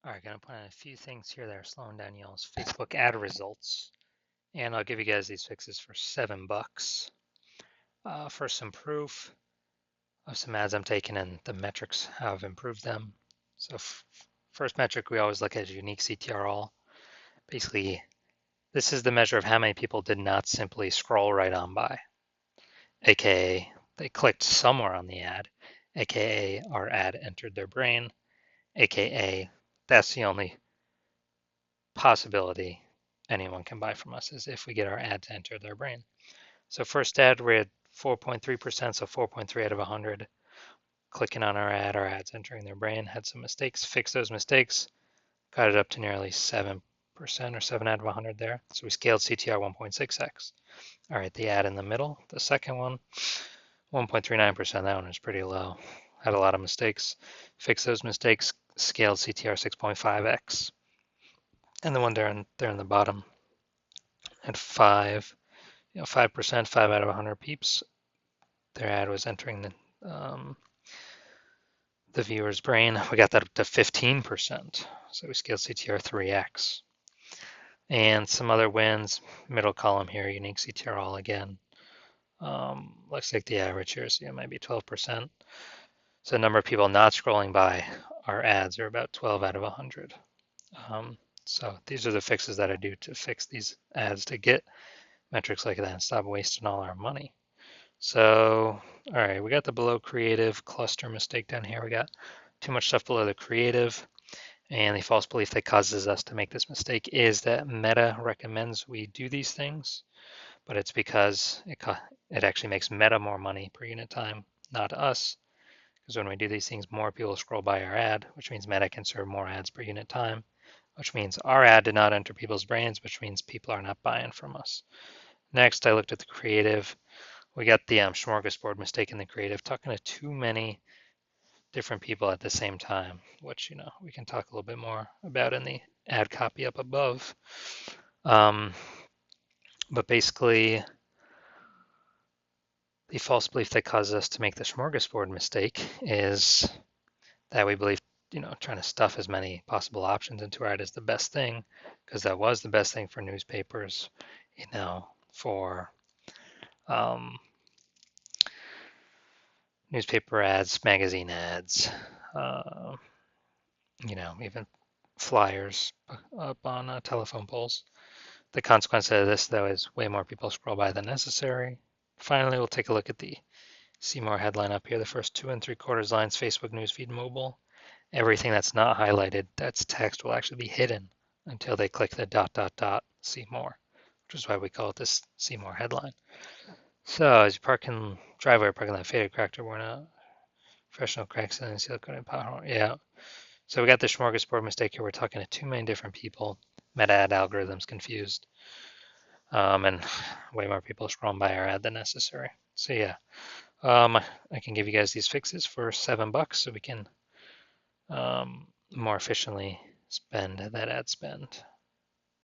All right, gonna point out a few things here that are slowing down y'all's Facebook ad results. And I'll give you guys these fixes for $7. For some proof of some ads I'm taking and the metrics, how I've improved them. So first metric we always look at is unique CTR all. Basically, this is the measure of how many people did not simply scroll right on by, aka they clicked somewhere on the ad, aka our ad entered their brain, aka that's the only possibility anyone can buy from us is if we get our ad to enter their brain. So first ad, we're at 4.3%, so 4.3 out of 100. Clicking on our ad's entering their brain, had some mistakes, fixed those mistakes, got it up to nearly 7% or 7 out of 100 there. So we scaled CTR 1.6x. All right, the ad in the middle, the second one, 1.39%, that one is pretty low. Had a lot of mistakes, fixed those mistakes, scaled CTR 6.5x. And the one there in the bottom at 5%, 5 out of 100 peeps. Their ad was entering the viewer's brain. We got that up to 15%. So we scaled CTR 3x. And some other wins, middle column here, unique CTR all again. Looks like the average here, so it might be 12%. So the number of people not scrolling by our ads are about 12 out of 100. So these are the fixes that I do to fix these ads to get metrics like that and stop wasting all our money. So, all right, we got the below creative cluster mistake down here. We got too much stuff below the creative. And the false belief that causes us to make this mistake is that Meta recommends we do these things, but it's because it actually makes Meta more money per unit time, not us. Because when we do these things, more people scroll by our ad, which means Meta can serve more ads per unit time, which means our ad did not enter people's brains, which means people are not buying from us. Next, I looked at the creative. We got the smorgasbord mistake in the creative, talking to too many different people at the same time, which, we can talk a little bit more about in the ad copy up above. But basically, the false belief that causes us to make the smorgasbord mistake is that we believe, trying to stuff as many possible options into our ad is the best thing, because that was the best thing for newspapers, for newspaper ads, magazine ads, even flyers up on telephone poles. The consequence of this, though, is way more people scroll by than necessary. Finally, we'll take a look at the see more headline up here. The first 2 3/4 lines, Facebook newsfeed mobile. Everything that's not highlighted, that's text, will actually be hidden until they click the ... see more, which is why we call it this see more headline. So as you park in driveway, parking lot, faded cracked, we're not professional cracks and silicone power. Yeah. So we got the smorgasbord mistake here. We're talking to too many different people. Meta ad algorithms confused. And way more people scrolling by our ad than necessary. So yeah, I can give you guys these fixes for $7 so we can more efficiently spend that ad spend.